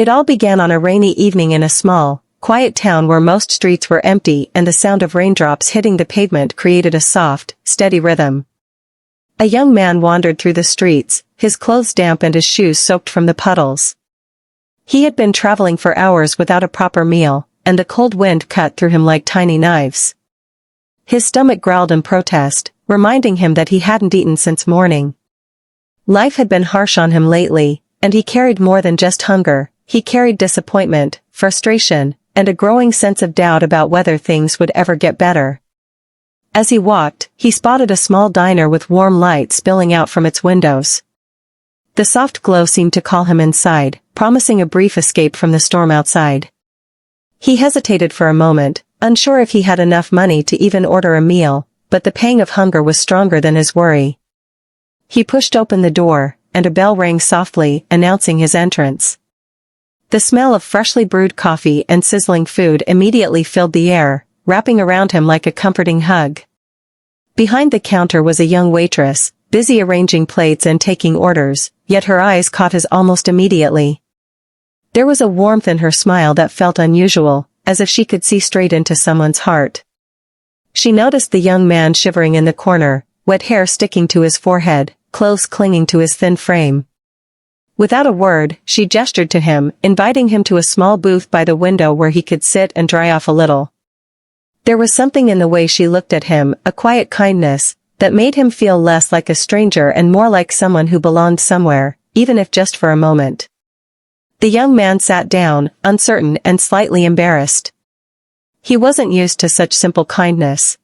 It all began on a rainy evening in a small, quiet town where most streets were empty and the sound of raindrops hitting the pavement created a soft, steady rhythm. A young man wandered through the streets, his clothes damp and his shoes soaked from the puddles. He had been traveling for hours without a proper meal, and the cold wind cut through him like tiny knives. His stomach growled in protest, reminding him that he hadn't eaten since morning. Life had been harsh on him lately, and he carried more than just hunger. He carried disappointment, frustration, and a growing sense of doubt about whether things would ever get better. As he walked, he spotted a small diner with warm light spilling out from its windows. The soft glow seemed to call him inside, promising a brief escape from the storm outside. He hesitated for a moment, unsure if he had enough money to even order a meal, but the pang of hunger was stronger than his worry. He pushed open the door, and a bell rang softly, announcing his entrance. The smell of freshly brewed coffee and sizzling food immediately filled the air, wrapping around him like a comforting hug. Behind the counter was a young waitress, busy arranging plates and taking orders, yet her eyes caught his almost immediately. There was a warmth in her smile that felt unusual, as if she could see straight into someone's heart. She noticed the young man shivering in the corner, wet hair sticking to his forehead, clothes clinging to his thin frame. Without a word, she gestured to him, inviting him to a small booth by the window where he could sit and dry off a little. There was something in the way she looked at him, a quiet kindness, that made him feel less like a stranger and more like someone who belonged somewhere, even if just for a moment. The young man sat down, uncertain and slightly embarrassed. He wasn't used to such simple kindness.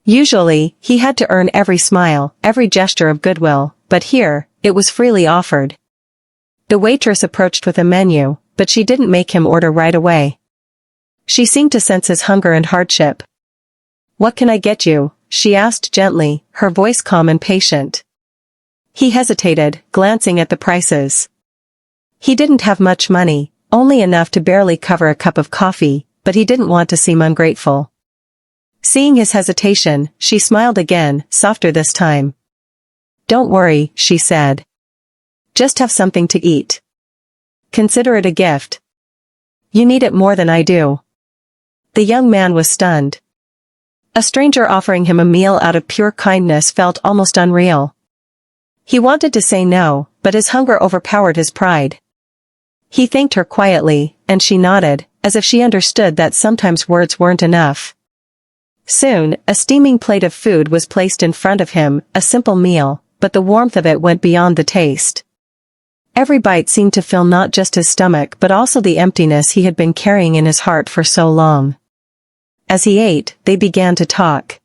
Usually, he had to earn every smile, every gesture of goodwill, but here, it was freely offered. The waitress approached with a menu, but she didn't make him order right away. She seemed to sense his hunger and hardship. "What can I get you?" she asked gently, her voice calm and patient. He hesitated, glancing at the prices. He didn't have much money, only enough to barely cover a cup of coffee, but he didn't want to seem ungrateful. Seeing his hesitation, she smiled again, softer this time. "Don't worry," she said. "Just have something to eat. Consider it a gift. You need it more than I do." The young man was stunned. A stranger offering him a meal out of pure kindness felt almost unreal. He wanted to say no, but his hunger overpowered his pride. He thanked her quietly, and she nodded, as if she understood that sometimes words weren't enough. Soon, a steaming plate of food was placed in front of him, a simple meal, but the warmth of it went beyond the taste. Every bite seemed to fill not just his stomach but also the emptiness he had been carrying in his heart for so long. As he ate, they began to talk.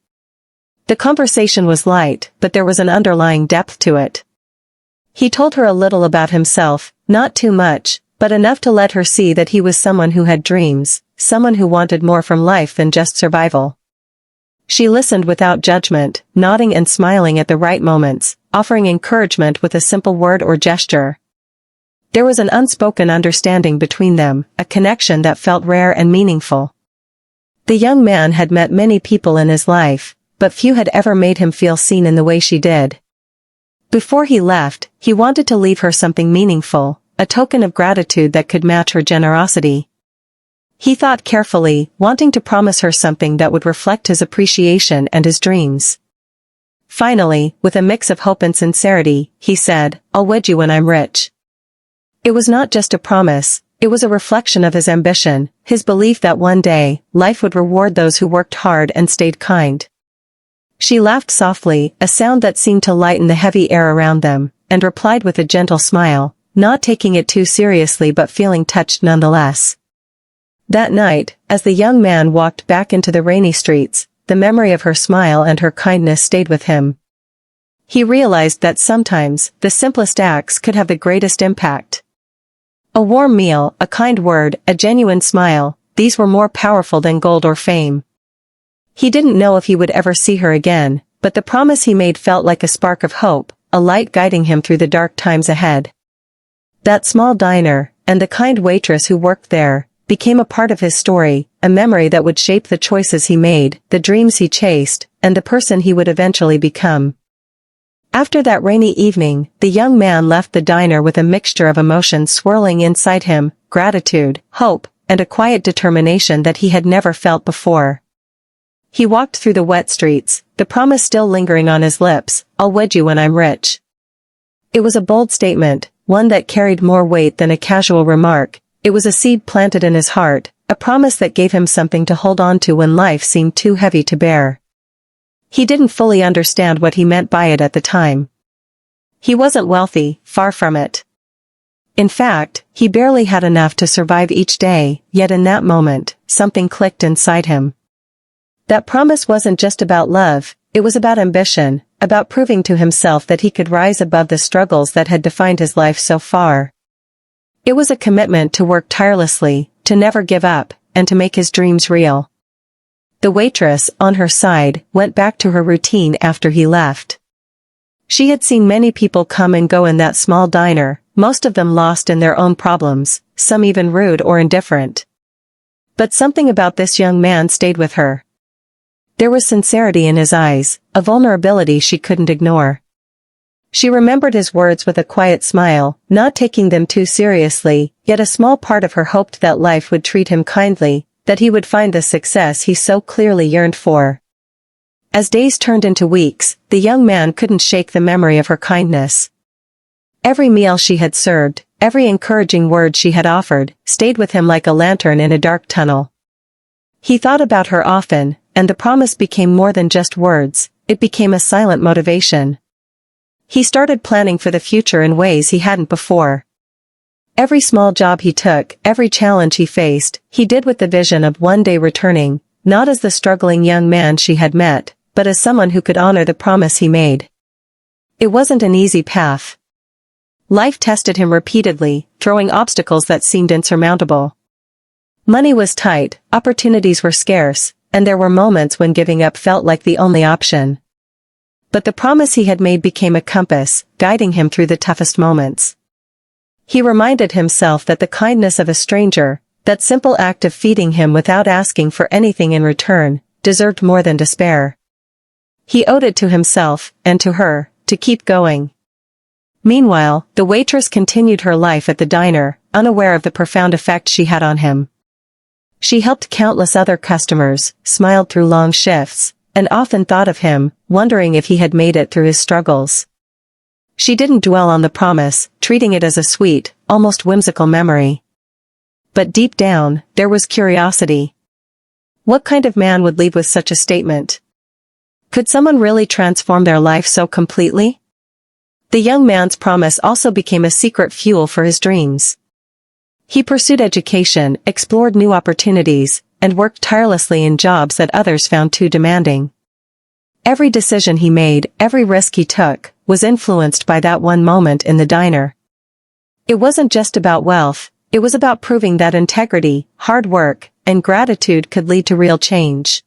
The conversation was light, but there was an underlying depth to it. He told her a little about himself, not too much, but enough to let her see that he was someone who had dreams, someone who wanted more from life than just survival. She listened without judgment, nodding and smiling at the right moments, offering encouragement with a simple word or gesture. There was an unspoken understanding between them, a connection that felt rare and meaningful. The young man had met many people in his life, but few had ever made him feel seen in the way she did. Before he left, he wanted to leave her something meaningful, a token of gratitude that could match her generosity. He thought carefully, wanting to promise her something that would reflect his appreciation and his dreams. Finally, with a mix of hope and sincerity, he said, "I'll wed you when I'm rich." It was not just a promise, it was a reflection of his ambition, his belief that one day, life would reward those who worked hard and stayed kind. She laughed softly, a sound that seemed to lighten the heavy air around them, and replied with a gentle smile, not taking it too seriously but feeling touched nonetheless. That night, as the young man walked back into the rainy streets, the memory of her smile and her kindness stayed with him. He realized that sometimes, the simplest acts could have the greatest impact. A warm meal, a kind word, a genuine smile, these were more powerful than gold or fame. He didn't know if he would ever see her again, but the promise he made felt like a spark of hope, a light guiding him through the dark times ahead. That small diner, and the kind waitress who worked there, became a part of his story, a memory that would shape the choices he made, the dreams he chased, and the person he would eventually become. After that rainy evening, the young man left the diner with a mixture of emotions swirling inside him, gratitude, hope, and a quiet determination that he had never felt before. He walked through the wet streets, the promise still lingering on his lips, "I'll wed you when I'm rich." It was a bold statement, one that carried more weight than a casual remark. It was a seed planted in his heart, a promise that gave him something to hold on to when life seemed too heavy to bear. He didn't fully understand what he meant by it at the time. He wasn't wealthy, far from it. In fact, he barely had enough to survive each day, yet in that moment, something clicked inside him. That promise wasn't just about love, it was about ambition, about proving to himself that he could rise above the struggles that had defined his life so far. It was a commitment to work tirelessly, to never give up, and to make his dreams real. The waitress, on her side, went back to her routine after he left. She had seen many people come and go in that small diner, most of them lost in their own problems, some even rude or indifferent. But something about this young man stayed with her. There was sincerity in his eyes, a vulnerability she couldn't ignore. She remembered his words with a quiet smile, not taking them too seriously, yet a small part of her hoped that life would treat him kindly, that he would find the success he so clearly yearned for. As days turned into weeks, the young man couldn't shake the memory of her kindness. Every meal she had served, every encouraging word she had offered, stayed with him like a lantern in a dark tunnel. He thought about her often, and the promise became more than just words, it became a silent motivation. He started planning for the future in ways he hadn't before. Every small job he took, every challenge he faced, he did with the vision of one day returning, not as the struggling young man she had met, but as someone who could honor the promise he made. It wasn't an easy path. Life tested him repeatedly, throwing obstacles that seemed insurmountable. Money was tight, opportunities were scarce, and there were moments when giving up felt like the only option. But the promise he had made became a compass, guiding him through the toughest moments. He reminded himself that the kindness of a stranger, that simple act of feeding him without asking for anything in return, deserved more than despair. He owed it to himself, and to her, to keep going. Meanwhile, the waitress continued her life at the diner, unaware of the profound effect she had on him. She helped countless other customers, smiled through long shifts, and often thought of him, wondering if he had made it through his struggles. She didn't dwell on the promise, treating it as a sweet, almost whimsical memory. But deep down, there was curiosity. What kind of man would leave with such a statement? Could someone really transform their life so completely? The young man's promise also became a secret fuel for his dreams. He pursued education, explored new opportunities, and worked tirelessly in jobs that others found too demanding. Every decision he made, every risk he took, was influenced by that one moment in the diner. It wasn't just about wealth, it was about proving that integrity, hard work, and gratitude could lead to real change.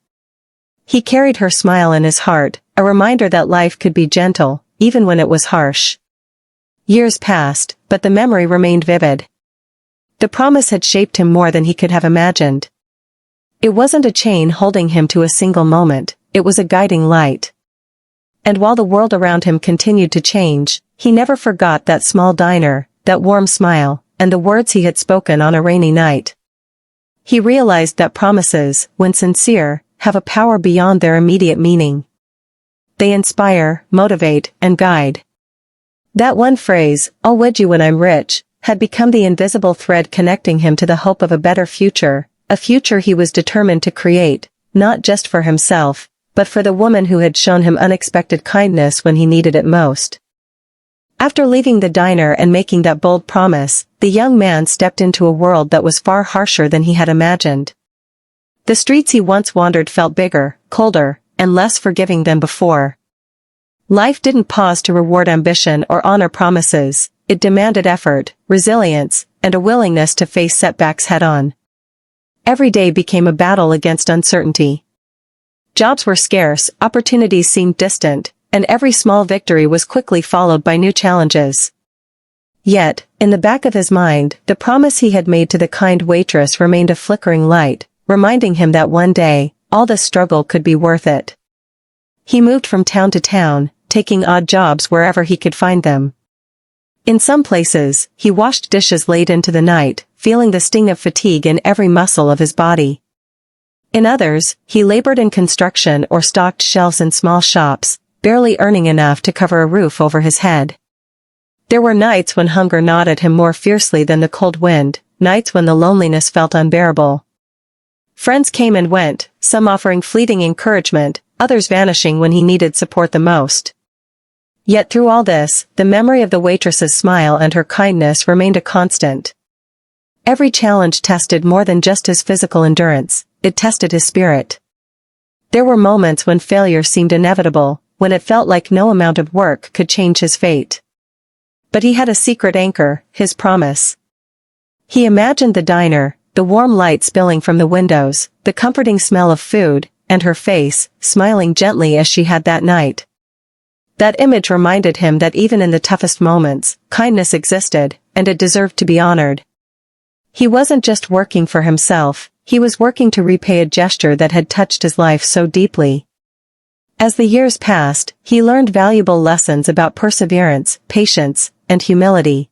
He carried her smile in his heart, a reminder that life could be gentle, even when it was harsh. Years passed, but the memory remained vivid. The promise had shaped him more than he could have imagined. It wasn't a chain holding him to a single moment, it was a guiding light. And while the world around him continued to change, he never forgot that small diner, that warm smile, and the words he had spoken on a rainy night. He realized that promises, when sincere, have a power beyond their immediate meaning. They inspire, motivate, and guide. That one phrase, "I'll wed you when I'm rich," had become the invisible thread connecting him to the hope of a better future, a future he was determined to create, not just for himself, but for the woman who had shown him unexpected kindness when he needed it most. After leaving the diner and making that bold promise, the young man stepped into a world that was far harsher than he had imagined. The streets he once wandered felt bigger, colder, and less forgiving than before. Life didn't pause to reward ambition or honor promises, it demanded effort, resilience, and a willingness to face setbacks head-on. Every day became a battle against uncertainty. Jobs were scarce, opportunities seemed distant, and every small victory was quickly followed by new challenges. Yet, in the back of his mind, the promise he had made to the kind waitress remained a flickering light, reminding him that one day, all the struggle could be worth it. He moved from town to town, taking odd jobs wherever he could find them. In some places, he washed dishes late into the night, feeling the sting of fatigue in every muscle of his body. In others, he labored in construction or stocked shelves in small shops, barely earning enough to cover a roof over his head. There were nights when hunger gnawed at him more fiercely than the cold wind, nights when the loneliness felt unbearable. Friends came and went, some offering fleeting encouragement, others vanishing when he needed support the most. Yet through all this, the memory of the waitress's smile and her kindness remained a constant. Every challenge tested more than just his physical endurance, it tested his spirit. There were moments when failure seemed inevitable, when it felt like no amount of work could change his fate. But he had a secret anchor, his promise. He imagined the diner, the warm light spilling from the windows, the comforting smell of food, and her face, smiling gently as she had that night. That image reminded him that even in the toughest moments, kindness existed, and it deserved to be honored. He wasn't just working for himself, he was working to repay a gesture that had touched his life so deeply. As the years passed, he learned valuable lessons about perseverance, patience, and humility.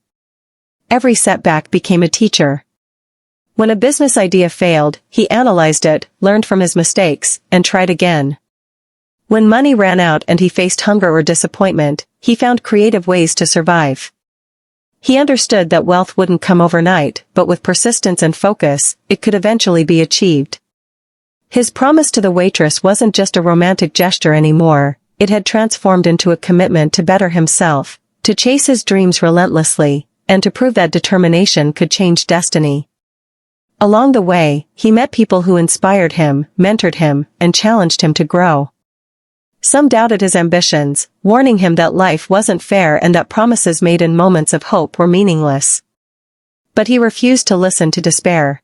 Every setback became a teacher. When a business idea failed, he analyzed it, learned from his mistakes, and tried again. When money ran out and he faced hunger or disappointment, he found creative ways to survive. He understood that wealth wouldn't come overnight, but with persistence and focus, it could eventually be achieved. His promise to the waitress wasn't just a romantic gesture anymore, it had transformed into a commitment to better himself, to chase his dreams relentlessly, and to prove that determination could change destiny. Along the way, he met people who inspired him, mentored him, and challenged him to grow. Some doubted his ambitions, warning him that life wasn't fair and that promises made in moments of hope were meaningless. But he refused to listen to despair.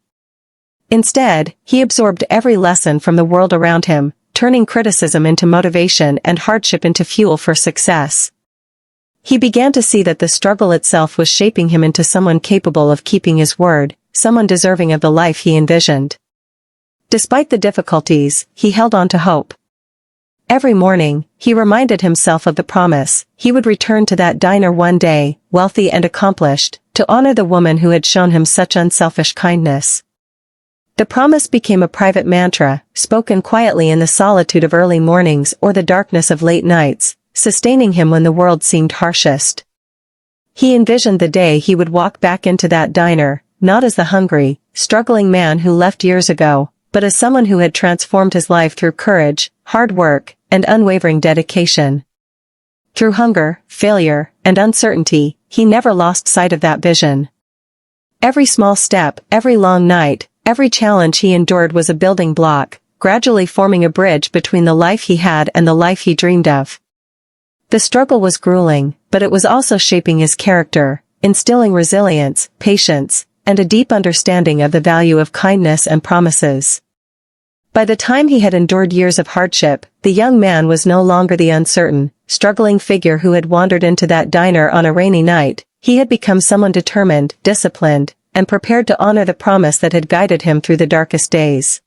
Instead, he absorbed every lesson from the world around him, turning criticism into motivation and hardship into fuel for success. He began to see that the struggle itself was shaping him into someone capable of keeping his word, someone deserving of the life he envisioned. Despite the difficulties, he held on to hope. Every morning, he reminded himself of the promise, he would return to that diner one day, wealthy and accomplished, to honor the woman who had shown him such unselfish kindness. The promise became a private mantra, spoken quietly in the solitude of early mornings or the darkness of late nights, sustaining him when the world seemed harshest. He envisioned the day he would walk back into that diner, not as the hungry, struggling man who left years ago, but as someone who had transformed his life through courage, hard work, and unwavering dedication. Through hunger, failure, and uncertainty, he never lost sight of that vision. Every small step, every long night, every challenge he endured was a building block, gradually forming a bridge between the life he had and the life he dreamed of. The struggle was grueling, but it was also shaping his character, instilling resilience, patience, and a deep understanding of the value of kindness and promises. By the time he had endured years of hardship, the young man was no longer the uncertain, struggling figure who had wandered into that diner on a rainy night. He had become someone determined, disciplined, and prepared to honor the promise that had guided him through the darkest days.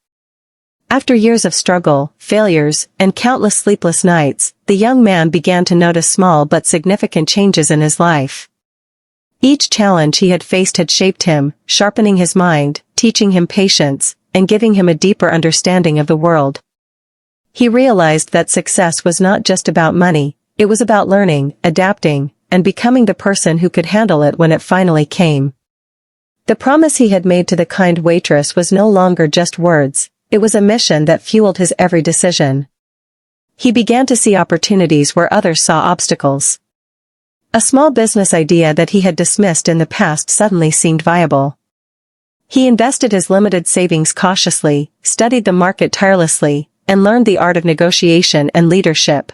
After years of struggle, failures, and countless sleepless nights, the young man began to notice small but significant changes in his life. Each challenge he had faced had shaped him, sharpening his mind, teaching him patience, and giving him a deeper understanding of the world. He realized that success was not just about money, it was about learning, adapting, and becoming the person who could handle it when it finally came. The promise he had made to the kind waitress was no longer just words, it was a mission that fueled his every decision. He began to see opportunities where others saw obstacles. A small business idea that he had dismissed in the past suddenly seemed viable. He invested his limited savings cautiously, studied the market tirelessly, and learned the art of negotiation and leadership.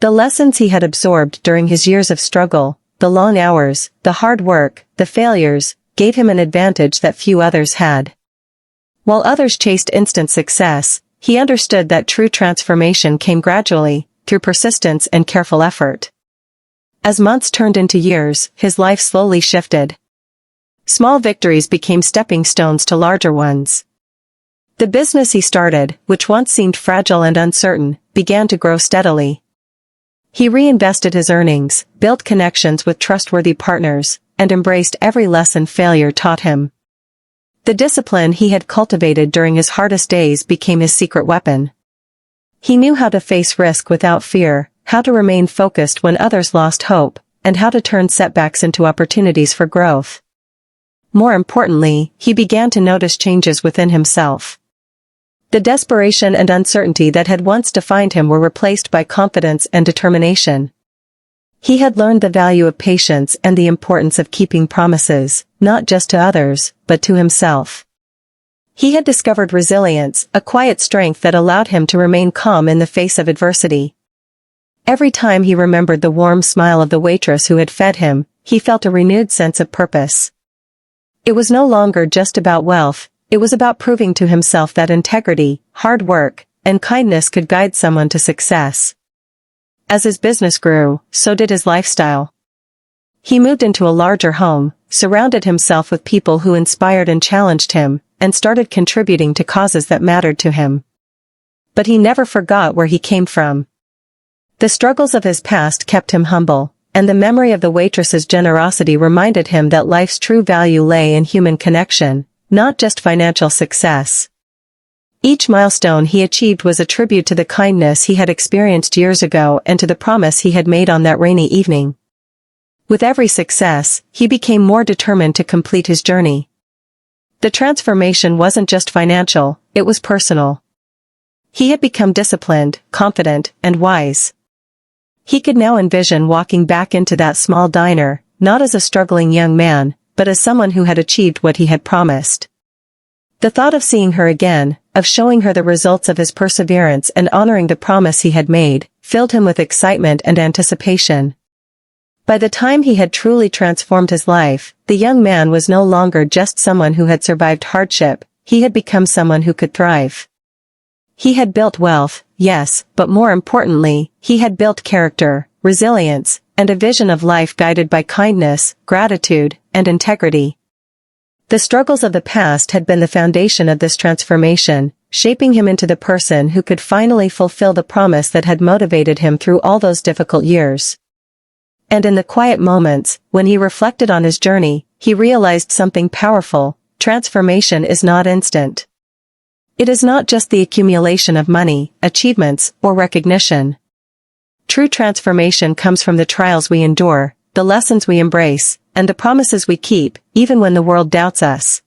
The lessons he had absorbed during his years of struggle, the long hours, the hard work, the failures, gave him an advantage that few others had. While others chased instant success, he understood that true transformation came gradually, through persistence and careful effort. As months turned into years, his life slowly shifted. Small victories became stepping stones to larger ones. The business he started, which once seemed fragile and uncertain, began to grow steadily. He reinvested his earnings, built connections with trustworthy partners, and embraced every lesson failure taught him. The discipline he had cultivated during his hardest days became his secret weapon. He knew how to face risk without fear, how to remain focused when others lost hope, and how to turn setbacks into opportunities for growth. More importantly, he began to notice changes within himself. The desperation and uncertainty that had once defined him were replaced by confidence and determination. He had learned the value of patience and the importance of keeping promises, not just to others, but to himself. He had discovered resilience, a quiet strength that allowed him to remain calm in the face of adversity. Every time he remembered the warm smile of the waitress who had fed him, he felt a renewed sense of purpose. It was no longer just about wealth, it was about proving to himself that integrity, hard work, and kindness could guide someone to success. As his business grew, so did his lifestyle. He moved into a larger home, surrounded himself with people who inspired and challenged him, and started contributing to causes that mattered to him. But he never forgot where he came from. The struggles of his past kept him humble, and the memory of the waitress's generosity reminded him that life's true value lay in human connection, not just financial success. Each milestone he achieved was a tribute to the kindness he had experienced years ago and to the promise he had made on that rainy evening. With every success, he became more determined to complete his journey. The transformation wasn't just financial, it was personal. He had become disciplined, confident, and wise. He could now envision walking back into that small diner, not as a struggling young man, but as someone who had achieved what he had promised. The thought of seeing her again, of showing her the results of his perseverance and honoring the promise he had made, filled him with excitement and anticipation. By the time he had truly transformed his life, the young man was no longer just someone who had survived hardship, he had become someone who could thrive. He had built wealth, yes, but more importantly, he had built character, resilience, and a vision of life guided by kindness, gratitude, and integrity. The struggles of the past had been the foundation of this transformation, shaping him into the person who could finally fulfill the promise that had motivated him through all those difficult years. And in the quiet moments, when he reflected on his journey, he realized something powerful: transformation is not instant. It is not just the accumulation of money, achievements, or recognition. True transformation comes from the trials we endure, the lessons we embrace, and the promises we keep, even when the world doubts us.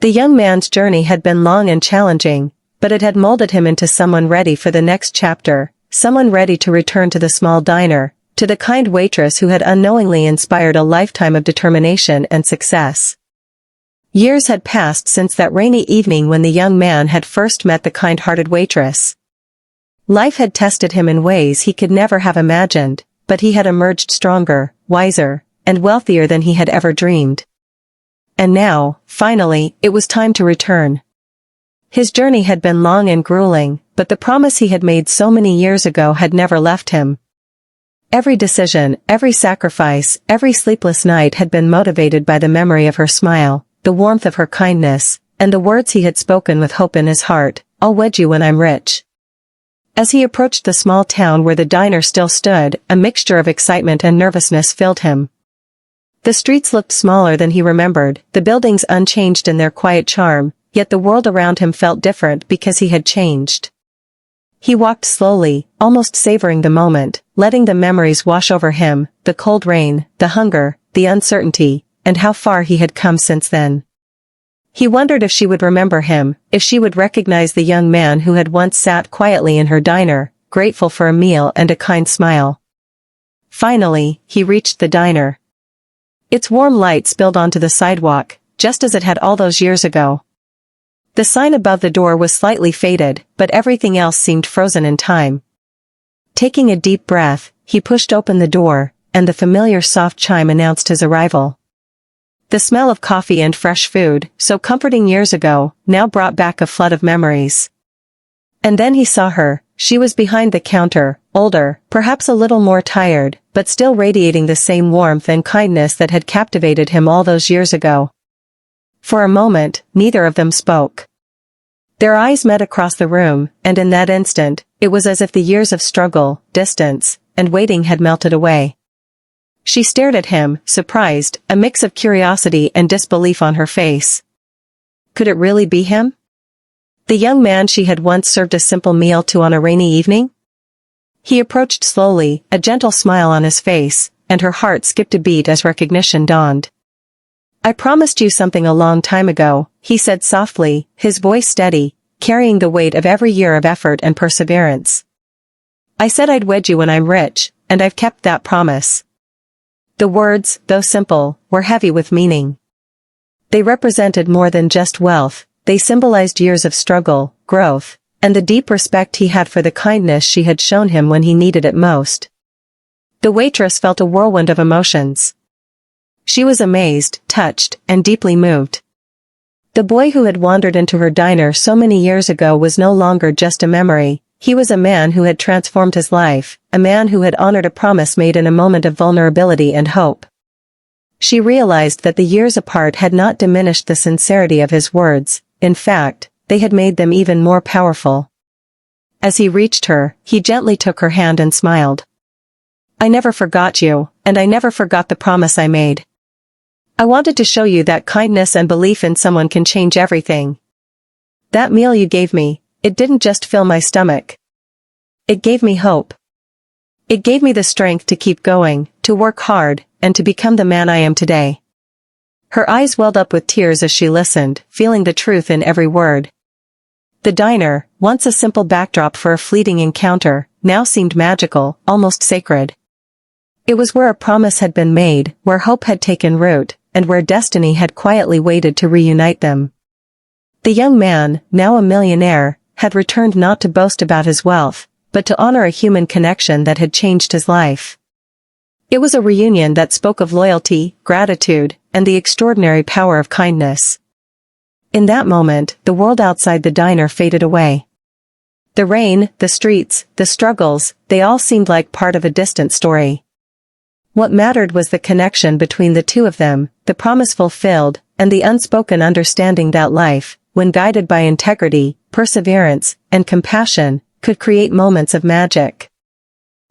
The young man's journey had been long and challenging, but it had molded him into someone ready for the next chapter, someone ready to return to the small diner, to the kind waitress who had unknowingly inspired a lifetime of determination and success. Years had passed since that rainy evening when the young man had first met the kind-hearted waitress. Life had tested him in ways he could never have imagined, but he had emerged stronger, wiser, and wealthier than he had ever dreamed. And now, finally, it was time to return. His journey had been long and grueling, but the promise he had made so many years ago had never left him. Every decision, every sacrifice, every sleepless night had been motivated by the memory of her smile, the warmth of her kindness, and the words he had spoken with hope in his heart: "I'll wed you when I'm rich." As he approached the small town where the diner still stood, a mixture of excitement and nervousness filled him. The streets looked smaller than he remembered, the buildings unchanged in their quiet charm, yet the world around him felt different because he had changed. He walked slowly, almost savoring the moment, letting the memories wash over him, the cold rain, the hunger, the uncertainty, and how far he had come since then. He wondered if she would remember him, if she would recognize the young man who had once sat quietly in her diner, grateful for a meal and a kind smile. Finally, he reached the diner. Its warm light spilled onto the sidewalk, just as it had all those years ago. The sign above the door was slightly faded, but everything else seemed frozen in time. Taking a deep breath, he pushed open the door, and the familiar soft chime announced his arrival. The smell of coffee and fresh food, so comforting years ago, now brought back a flood of memories. And then he saw her. She was behind the counter, older, perhaps a little more tired, but still radiating the same warmth and kindness that had captivated him all those years ago. For a moment, neither of them spoke. Their eyes met across the room, and in that instant, it was as if the years of struggle, distance, and waiting had melted away. She stared at him, surprised, a mix of curiosity and disbelief on her face. Could it really be him? The young man she had once served a simple meal to on a rainy evening? He approached slowly, a gentle smile on his face, and her heart skipped a beat as recognition dawned. "I promised you something a long time ago," he said softly, his voice steady, carrying the weight of every year of effort and perseverance. "I said I'd wed you when I'm rich, and I've kept that promise." The words, though simple, were heavy with meaning. They represented more than just wealth, they symbolized years of struggle, growth, and the deep respect he had for the kindness she had shown him when he needed it most. The waitress felt a whirlwind of emotions. She was amazed, touched, and deeply moved. The boy who had wandered into her diner so many years ago was no longer just a memory, he was a man who had transformed his life, a man who had honored a promise made in a moment of vulnerability and hope. She realized that the years apart had not diminished the sincerity of his words, in fact, they had made them even more powerful. As he reached her, he gently took her hand and smiled. "I never forgot you, and I never forgot the promise I made. I wanted to show you that kindness and belief in someone can change everything. That meal you gave me, it didn't just fill my stomach. It gave me hope. It gave me the strength to keep going, to work hard, and to become the man I am today." Her eyes welled up with tears as she listened, feeling the truth in every word. The diner, once a simple backdrop for a fleeting encounter, now seemed magical, almost sacred. It was where a promise had been made, where hope had taken root, and where destiny had quietly waited to reunite them. The young man, now a millionaire, had returned not to boast about his wealth, but to honor a human connection that had changed his life. It was a reunion that spoke of loyalty, gratitude, and the extraordinary power of kindness. In that moment, the world outside the diner faded away. The rain, the streets, the struggles, they all seemed like part of a distant story. What mattered was the connection between the two of them, the promise fulfilled, and the unspoken understanding that life, when guided by integrity, perseverance, and compassion, could create moments of magic.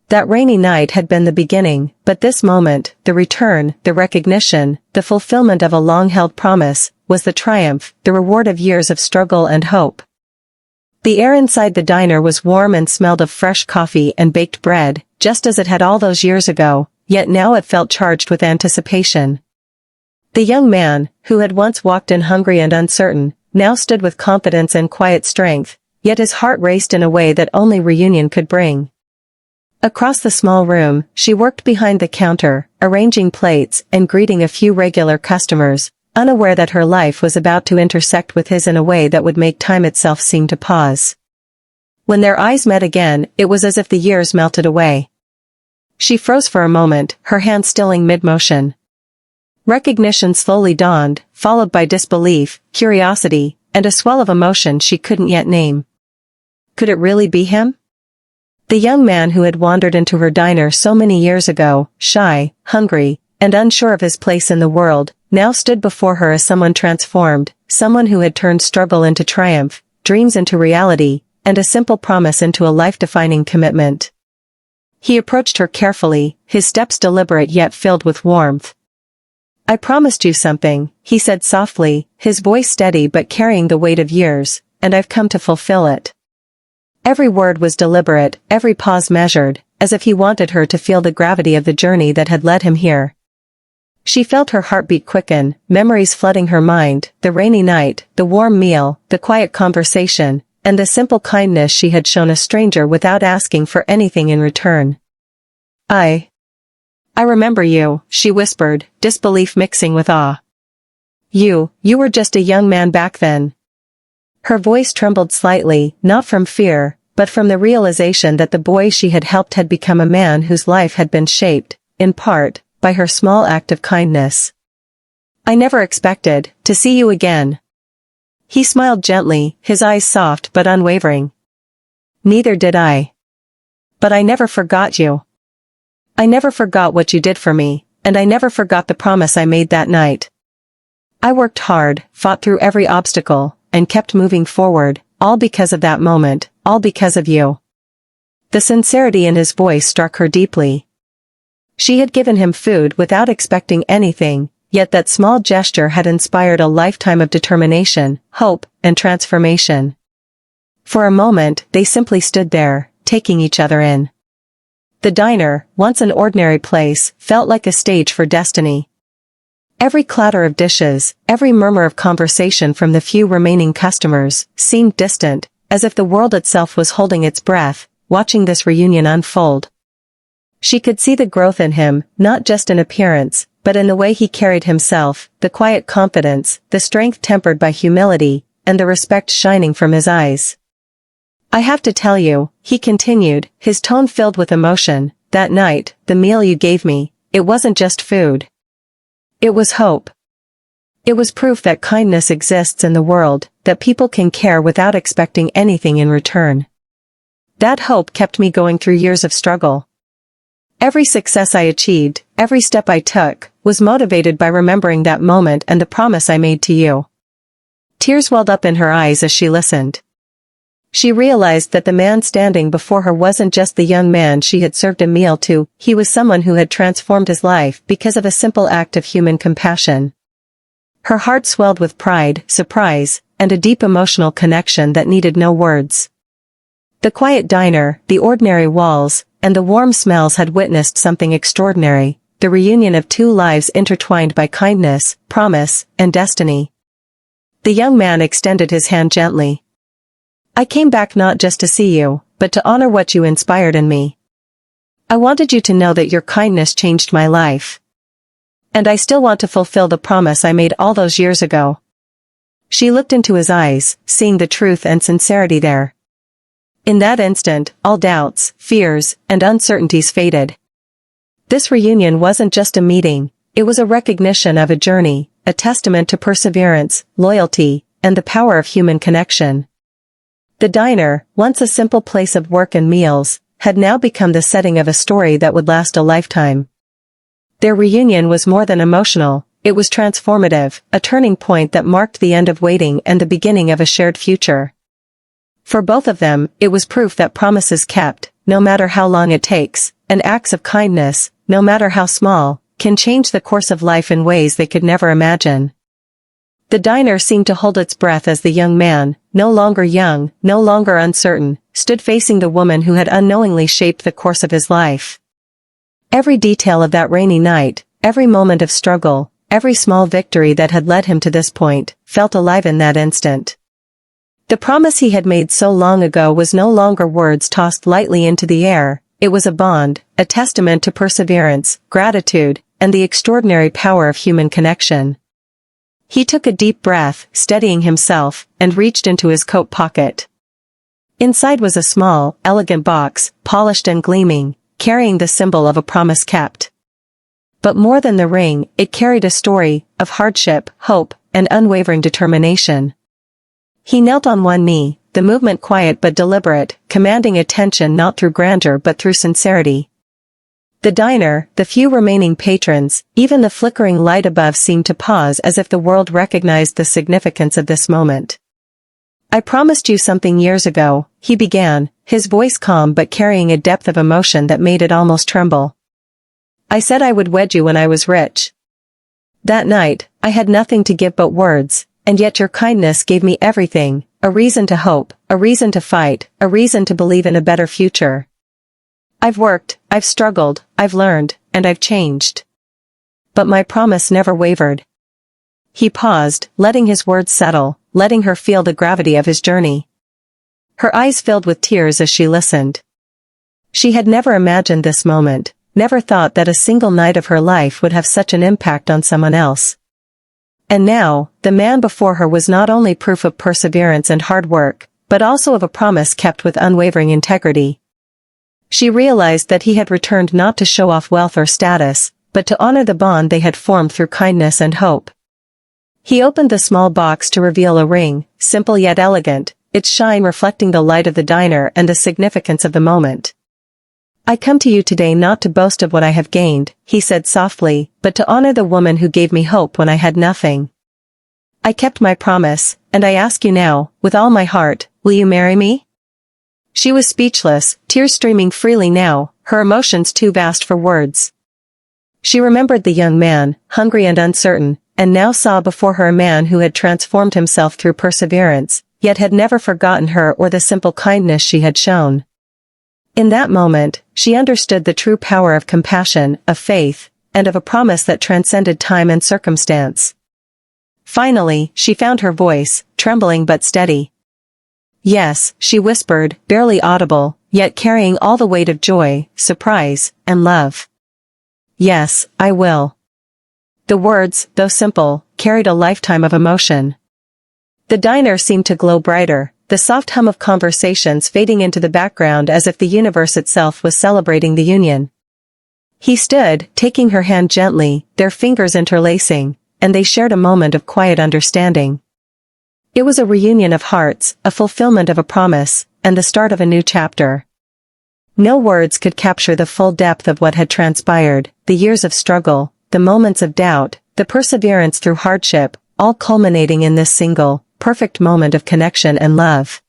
That rainy night had been the beginning, but this moment, the return, the recognition, the fulfillment of a long-held promise, was the triumph, the reward of years of struggle and hope. The air inside the diner was warm and smelled of fresh coffee and baked bread, just as it had all those years ago, yet now it felt charged with anticipation. The young man, who had once walked in hungry and uncertain, now stood with confidence and quiet strength, yet his heart raced in a way that only reunion could bring. Across the small room, she worked behind the counter, arranging plates and greeting a few regular customers, unaware that her life was about to intersect with his in a way that would make time itself seem to pause. When their eyes met again, it was as if the years melted away. She froze for a moment, her hand stilling mid-motion. Recognition slowly dawned, followed by disbelief, curiosity, and a swell of emotion she couldn't yet name. Could it really be him? The young man who had wandered into her diner so many years ago, shy, hungry, and unsure of his place in the world, now stood before her as someone transformed, someone who had turned struggle into triumph, dreams into reality, and a simple promise into a life-defining commitment. He approached her carefully, his steps deliberate yet filled with warmth. "I promised you something," he said softly, his voice steady but carrying the weight of years, "and I've come to fulfill it." Every word was deliberate, every pause measured, as if he wanted her to feel the gravity of the journey that had led him here. She felt her heartbeat quicken, memories flooding her mind, the rainy night, the warm meal, the quiet conversation, and the simple kindness she had shown a stranger without asking for anything in return. I remember you," she whispered, disbelief mixing with awe. You were just a young man back then." Her voice trembled slightly, not from fear, but from the realization that the boy she had helped had become a man whose life had been shaped, in part, by her small act of kindness. "I never expected to see you again." He smiled gently, his eyes soft but unwavering. "Neither did I. But I never forgot you. I never forgot what you did for me, and I never forgot the promise I made that night. I worked hard, fought through every obstacle, and kept moving forward, all because of that moment, all because of you." The sincerity in his voice struck her deeply. She had given him food without expecting anything, yet that small gesture had inspired a lifetime of determination, hope, and transformation. For a moment, they simply stood there, taking each other in. The diner, once an ordinary place, felt like a stage for destiny. Every clatter of dishes, every murmur of conversation from the few remaining customers, seemed distant, as if the world itself was holding its breath, watching this reunion unfold. She could see the growth in him, not just in appearance, but in the way he carried himself, the quiet confidence, the strength tempered by humility, and the respect shining from his eyes. "I have to tell you," he continued, his tone filled with emotion, "that night, the meal you gave me, it wasn't just food. It was hope. It was proof that kindness exists in the world, that people can care without expecting anything in return. That hope kept me going through years of struggle. Every success I achieved, every step I took, was motivated by remembering that moment and the promise I made to you." Tears welled up in her eyes as she listened. She realized that the man standing before her wasn't just the young man she had served a meal to, he was someone who had transformed his life because of a simple act of human compassion. Her heart swelled with pride, surprise, and a deep emotional connection that needed no words. The quiet diner, the ordinary walls, and the warm smells had witnessed something extraordinary, the reunion of two lives intertwined by kindness, promise, and destiny. The young man extended his hand gently. "I came back not just to see you, but to honor what you inspired in me. I wanted you to know that your kindness changed my life. And I still want to fulfill the promise I made all those years ago." She looked into his eyes, seeing the truth and sincerity there. In that instant, all doubts, fears, and uncertainties faded. This reunion wasn't just a meeting, it was a recognition of a journey, a testament to perseverance, loyalty, and the power of human connection. The diner, once a simple place of work and meals, had now become the setting of a story that would last a lifetime. Their reunion was more than emotional, it was transformative, a turning point that marked the end of waiting and the beginning of a shared future. For both of them, it was proof that promises kept, no matter how long it takes, and acts of kindness, no matter how small, can change the course of life in ways they could never imagine. The diner seemed to hold its breath as the young man, no longer young, no longer uncertain, stood facing the woman who had unknowingly shaped the course of his life. Every detail of that rainy night, every moment of struggle, every small victory that had led him to this point, felt alive in that instant. The promise he had made so long ago was no longer words tossed lightly into the air, it was a bond, a testament to perseverance, gratitude, and the extraordinary power of human connection. He took a deep breath, steadying himself, and reached into his coat pocket. Inside was a small, elegant box, polished and gleaming, carrying the symbol of a promise kept. But more than the ring, it carried a story, of hardship, hope, and unwavering determination. He knelt on one knee, the movement quiet but deliberate, commanding attention not through grandeur but through sincerity. The diner, the few remaining patrons, even the flickering light above seemed to pause as if the world recognized the significance of this moment. "I promised you something years ago," he began, his voice calm but carrying a depth of emotion that made it almost tremble. "I said I would wed you when I was rich. That night, I had nothing to give but words, and yet your kindness gave me everything, a reason to hope, a reason to fight, a reason to believe in a better future. I've worked, I've struggled, I've learned, and I've changed. But my promise never wavered." He paused, letting his words settle, letting her feel the gravity of his journey. Her eyes filled with tears as she listened. She had never imagined this moment, never thought that a single night of her life would have such an impact on someone else. And now, the man before her was not only proof of perseverance and hard work, but also of a promise kept with unwavering integrity. She realized that he had returned not to show off wealth or status, but to honor the bond they had formed through kindness and hope. He opened the small box to reveal a ring, simple yet elegant, its shine reflecting the light of the diner and the significance of the moment. "I come to you today not to boast of what I have gained," he said softly, "but to honor the woman who gave me hope when I had nothing. I kept my promise, and I ask you now, with all my heart, will you marry me?" She was speechless, tears streaming freely now, her emotions too vast for words. She remembered the young man, hungry and uncertain, and now saw before her a man who had transformed himself through perseverance, yet had never forgotten her or the simple kindness she had shown. In that moment, she understood the true power of compassion, of faith, and of a promise that transcended time and circumstance. Finally, she found her voice, trembling but steady. "Yes," she whispered, barely audible, yet carrying all the weight of joy, surprise, and love. "Yes, I will." The words, though simple, carried a lifetime of emotion. The diner seemed to glow brighter, the soft hum of conversations fading into the background as if the universe itself was celebrating the union. He stood, taking her hand gently, their fingers interlacing, and they shared a moment of quiet understanding. It was a reunion of hearts, a fulfillment of a promise, and the start of a new chapter. No words could capture the full depth of what had transpired, the years of struggle, the moments of doubt, the perseverance through hardship, all culminating in this single, perfect moment of connection and love.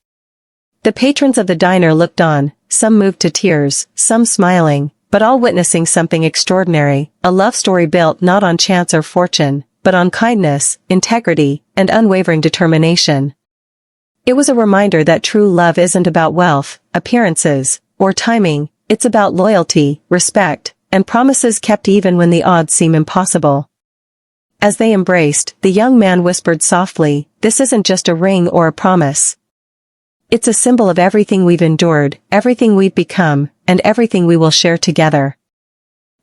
The patrons of the diner looked on, some moved to tears, some smiling, but all witnessing something extraordinary, a love story built not on chance or fortune, but on kindness, integrity, and unwavering determination. It was a reminder that true love isn't about wealth, appearances, or timing, it's about loyalty, respect, and promises kept even when the odds seem impossible. As they embraced, the young man whispered softly, "This isn't just a ring or a promise. It's a symbol of everything we've endured, everything we've become, and everything we will share together."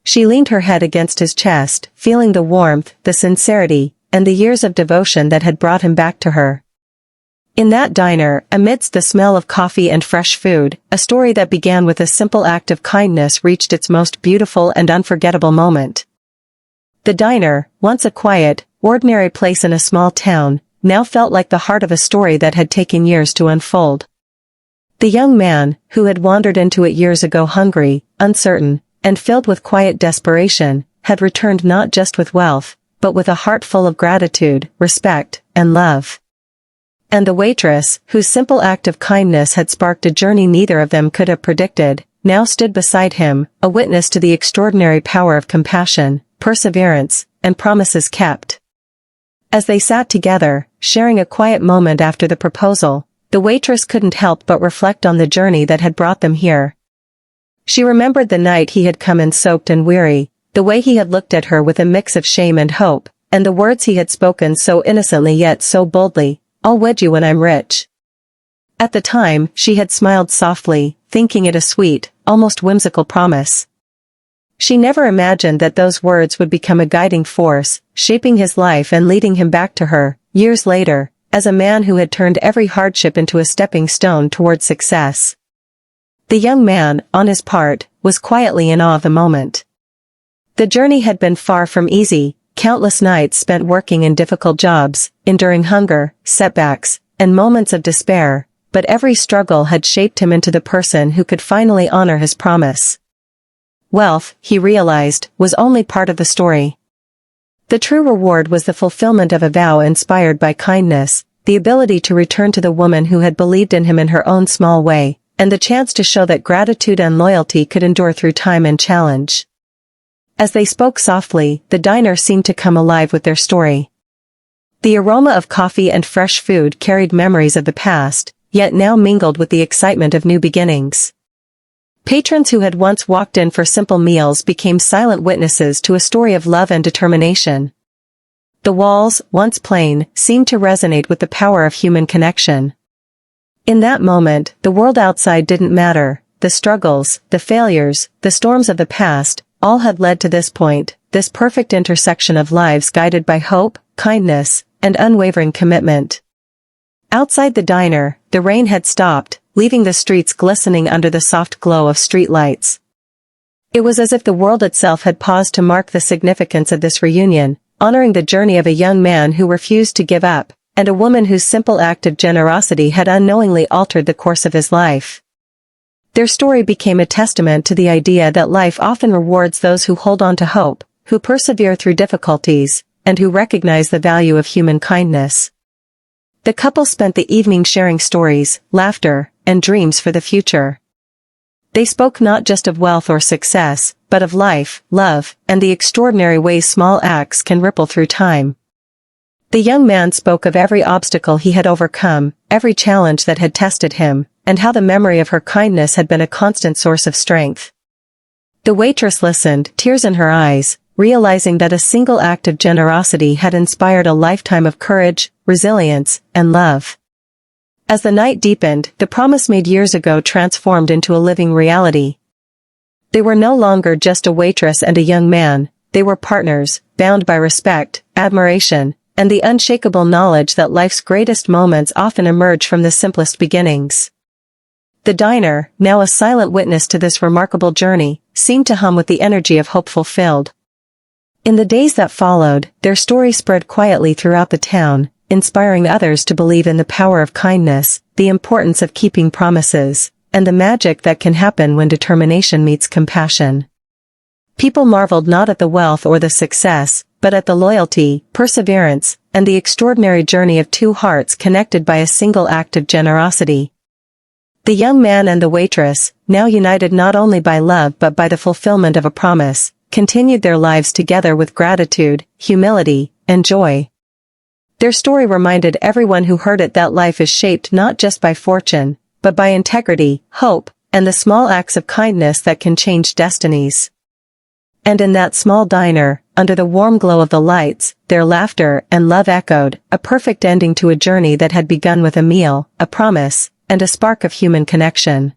She leaned her head against his chest, feeling the warmth, the sincerity, and the years of devotion that had brought him back to her. In that diner, amidst the smell of coffee and fresh food, a story that began with a simple act of kindness reached its most beautiful and unforgettable moment. The diner, once a quiet, ordinary place in a small town, now felt like the heart of a story that had taken years to unfold. The young man, who had wandered into it years ago hungry, uncertain, and filled with quiet desperation, had returned not just with wealth, but with a heart full of gratitude, respect, and love. And the waitress, whose simple act of kindness had sparked a journey neither of them could have predicted, now stood beside him, a witness to the extraordinary power of compassion, perseverance, and promises kept. As they sat together, sharing a quiet moment after the proposal, the waitress couldn't help but reflect on the journey that had brought them here. She remembered the night he had come in soaked and weary, the way he had looked at her with a mix of shame and hope, and the words he had spoken so innocently yet so boldly, "I'll wed you when I'm rich." At the time, she had smiled softly, thinking it a sweet, almost whimsical promise. She never imagined that those words would become a guiding force, shaping his life and leading him back to her, years later, as a man who had turned every hardship into a stepping stone toward success. The young man, on his part, was quietly in awe of the moment. The journey had been far from easy, countless nights spent working in difficult jobs, enduring hunger, setbacks, and moments of despair, but every struggle had shaped him into the person who could finally honor his promise. Wealth, he realized, was only part of the story. The true reward was the fulfillment of a vow inspired by kindness, the ability to return to the woman who had believed in him in her own small way, and the chance to show that gratitude and loyalty could endure through time and challenge. As they spoke softly, the diner seemed to come alive with their story. The aroma of coffee and fresh food carried memories of the past, yet now mingled with the excitement of new beginnings. Patrons who had once walked in for simple meals became silent witnesses to a story of love and determination. The walls, once plain, seemed to resonate with the power of human connection. In that moment, the world outside didn't matter, the struggles, the failures, the storms of the past, all had led to this point, this perfect intersection of lives guided by hope, kindness, and unwavering commitment. Outside the diner, the rain had stopped, leaving the streets glistening under the soft glow of street lights. It was as if the world itself had paused to mark the significance of this reunion, honoring the journey of a young man who refused to give up, and a woman whose simple act of generosity had unknowingly altered the course of his life. Their story became a testament to the idea that life often rewards those who hold on to hope, who persevere through difficulties, and who recognize the value of human kindness. The couple spent the evening sharing stories, laughter, and dreams for the future. They spoke not just of wealth or success, but of life, love, and the extraordinary ways small acts can ripple through time. The young man spoke of every obstacle he had overcome, every challenge that had tested him, and how the memory of her kindness had been a constant source of strength. The waitress listened, tears in her eyes, realizing that a single act of generosity had inspired a lifetime of courage, resilience, and love. As the night deepened, the promise made years ago transformed into a living reality. They were no longer just a waitress and a young man, they were partners, bound by respect, admiration, and the unshakable knowledge that life's greatest moments often emerge from the simplest beginnings. The diner, now a silent witness to this remarkable journey, seemed to hum with the energy of hope fulfilled. In the days that followed, their story spread quietly throughout the town, inspiring others to believe in the power of kindness, the importance of keeping promises, and the magic that can happen when determination meets compassion. People marveled not at the wealth or the success, but at the loyalty, perseverance, and the extraordinary journey of two hearts connected by a single act of generosity. The young man and the waitress, now united not only by love but by the fulfillment of a promise, continued their lives together with gratitude, humility, and joy. Their story reminded everyone who heard it that life is shaped not just by fortune, but by integrity, hope, and the small acts of kindness that can change destinies. And in that small diner, under the warm glow of the lights, their laughter and love echoed, a perfect ending to a journey that had begun with a meal, a promise, and a spark of human connection.